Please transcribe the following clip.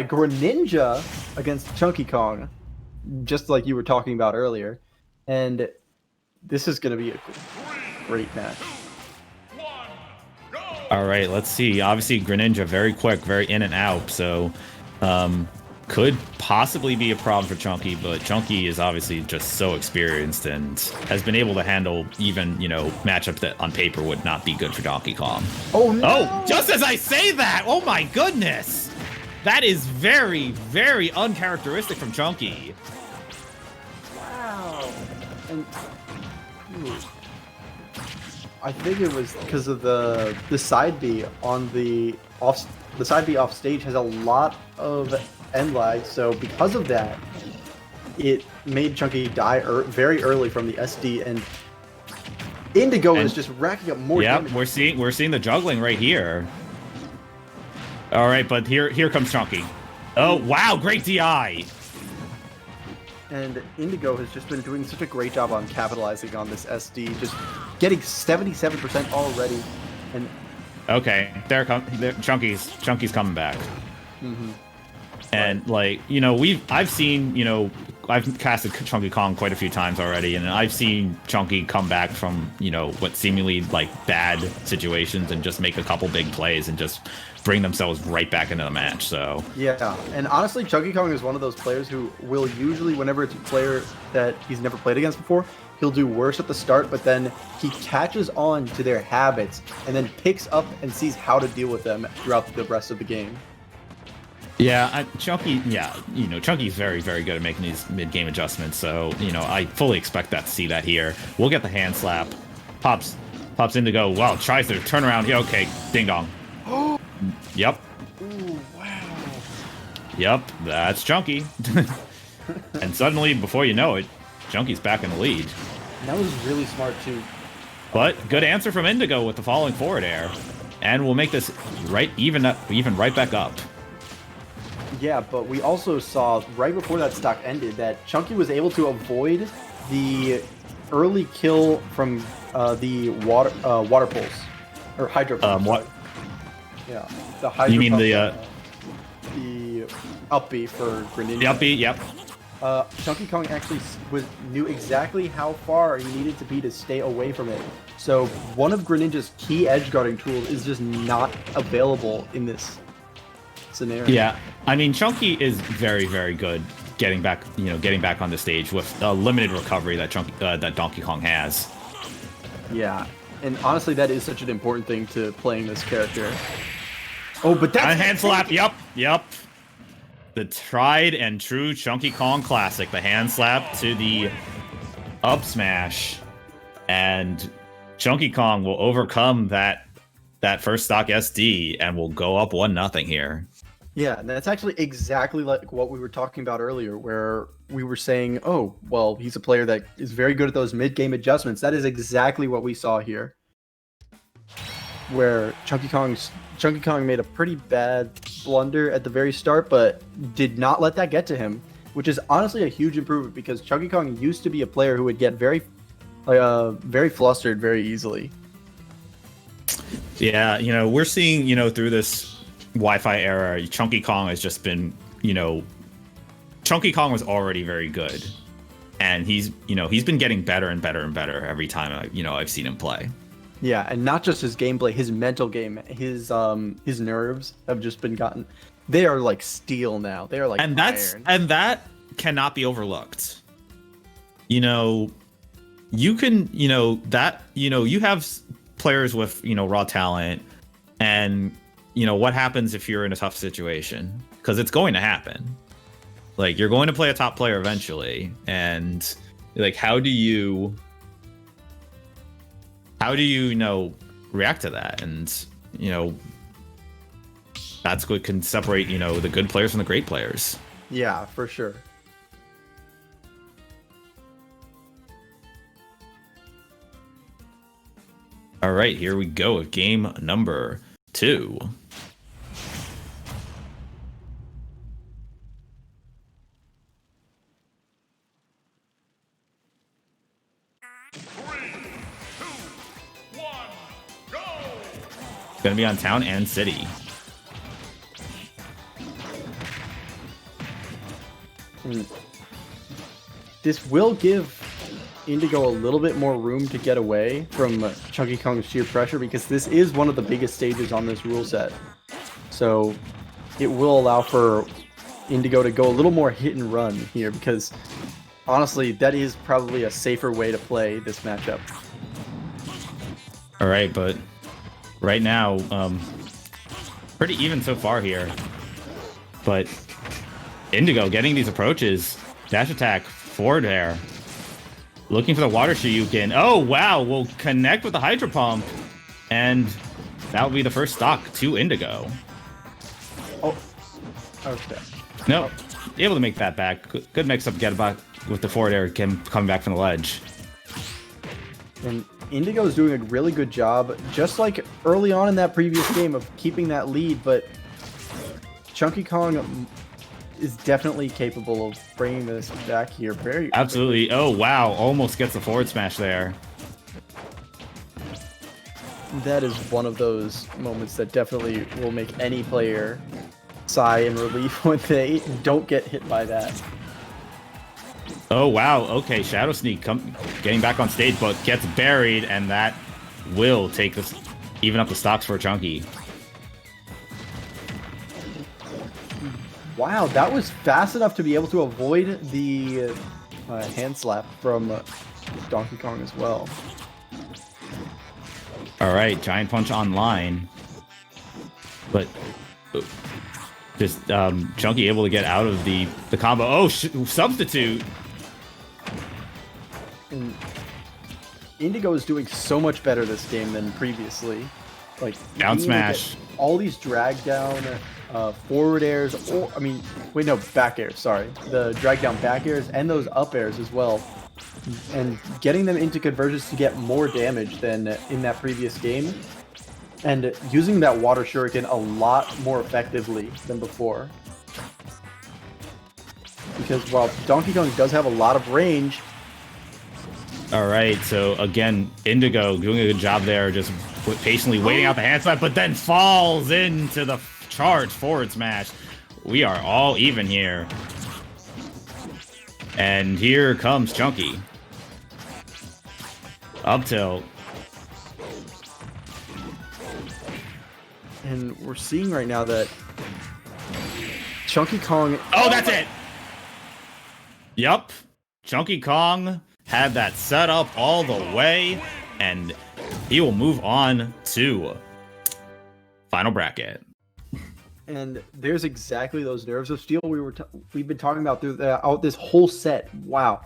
Greninja against ChunkyKong, just like you were talking about earlier. And this is going to be a great match. All right, let's see. Obviously, Greninja, very quick, very in and out. So, could possibly be a problem for Chunky, but Chunky is obviously just so experienced and has been able to handle even, matchups that on paper would not be good for Donkey Kong. Oh, no! Oh, just as I say that! Oh my goodness! That is very, very uncharacteristic from Chunky. Wow. And I think it was because of the side B on the side B off stage has a lot of end lag, so because of that, it made Chunky die very early from the SD, and Indigo is just racking up more damage. We're seeing the juggling right here. All right, but here comes Chunky. Oh wow, great DI. And Indigo has just been doing such a great job on capitalizing on this SD, just getting 77% already. And okay, Chunky's coming back. Mm-hmm. And I've seen, I've casted Chunky Kong quite a few times already, and I've seen Chunky come back from, what seemingly bad situations and just make a couple big plays and just bring themselves right back into the match. So yeah, and honestly, ChunkyKong is one of those players who will usually, whenever it's a player that he's never played against before, he'll do worse at the start, but then he catches on to their habits and then picks up and sees how to deal with them throughout the rest of the game. Yeah, Chunky's very, very good at making these mid-game adjustments, so, I fully expect to see that here. We'll get the hand slap. Pops Indigo. Wow, tries to turn around. Yeah, okay, ding dong. Yep. Ooh, wow. Yep, that's Chunky. And suddenly, before you know it, Chunky's back in the lead. That was really smart, too. But good answer from Indigo with the falling forward air. And we'll make this even right back up. Yeah, but we also saw right before that stock ended that Chunky was able to avoid the early kill from the water pulse or hydro pulse. What? Yeah, the hydro. You mean the up B for Greninja? The up B, yep. ChunkyKong actually knew exactly how far he needed to be to stay away from it. So one of Greninja's key edge guarding tools is just not available in this scenario. Yeah, I mean Chunky is very, very good getting back on the stage with a limited recovery that Donkey Kong has. Yeah, and honestly, that is such an important thing to playing this character. Oh, but that's a hand slap. Yep. The tried and true Chunky Kong classic, the hand slap to the up smash, and Chunky Kong will overcome that first stock SD and will go up 1-0 here. Yeah, and that's actually exactly like what we were talking about earlier, where we were saying, oh, well, he's a player that is very good at those mid-game adjustments. That is exactly what we saw here, where Chunky Kong made a pretty bad blunder at the very start, but did not let that get to him, which is honestly a huge improvement because Chunky Kong used to be a player who would get very flustered very easily. Yeah, we're seeing, through this Wi-Fi era, Chunky Kong has just been, Chunky Kong was already very good, and he's been getting better and better and better every time I've seen him play. Yeah, and not just his gameplay, his mental game, his nerves have just been they are like steel now. They are like iron. That cannot be overlooked. You can, you have players with, raw talent, and what happens if you're in a tough situation? Because it's going to happen. Like, you're going to play a top player eventually, and how do you react to that? And that's what can separate the good players from the great players. Yeah, for sure. All right, here we go with game number 2. Gonna be on Town and City. And this will give Indigo a little bit more room to get away from ChunkyKong's sheer pressure because this is one of the biggest stages on this rule set. So it will allow for Indigo to go a little more hit and run here because honestly, that is probably a safer way to play this matchup. All right, but right now, pretty even so far here. But Indigo getting these approaches, dash attack, forward air. Looking for the water Shoryuken. Oh, wow. We'll connect with the Hydro Pump. And that will be the first stock to Indigo. Oh, okay. No, able to make that back. Good mix-up get back with the forward air coming back from the ledge. And Indigo is doing a really good job, just like early on in that previous game, of keeping that lead, but ChunkyKong is definitely capable of bringing this back here. Very absolutely. Oh, wow. Almost gets the forward smash there. That is one of those moments that definitely will make any player sigh in relief when they don't get hit by that. Oh, wow. Okay, Shadow Sneak getting back on stage, but gets buried, and that will take this, even up the stocks for Chunky. Wow, that was fast enough to be able to avoid the hand slap from Donkey Kong as well. All right, Giant Punch online. But just Chunky able to get out of the combo. Oh, substitute. And Indigo is doing so much better this game than previously. Like down smash. All these drag down forward airs, or I mean, wait, no, back airs. Sorry, the drag down back airs and those up airs as well, and getting them into conversions to get more damage than in that previous game, and using that water shuriken a lot more effectively than before. Because while Donkey Kong does have a lot of range. All right, so again, Indigo doing a good job there, just patiently waiting out the hand slap, but then falls into the charge forward smash. We are all even here. And here comes Chunky. Up tilt. And we're seeing right now that ChunkyKong... Oh, that's it! Yup. ChunkyKong had that set up all the way, and he will move on to final bracket. And there's exactly those nerves of steel we've been talking about throughout this whole set. Wow,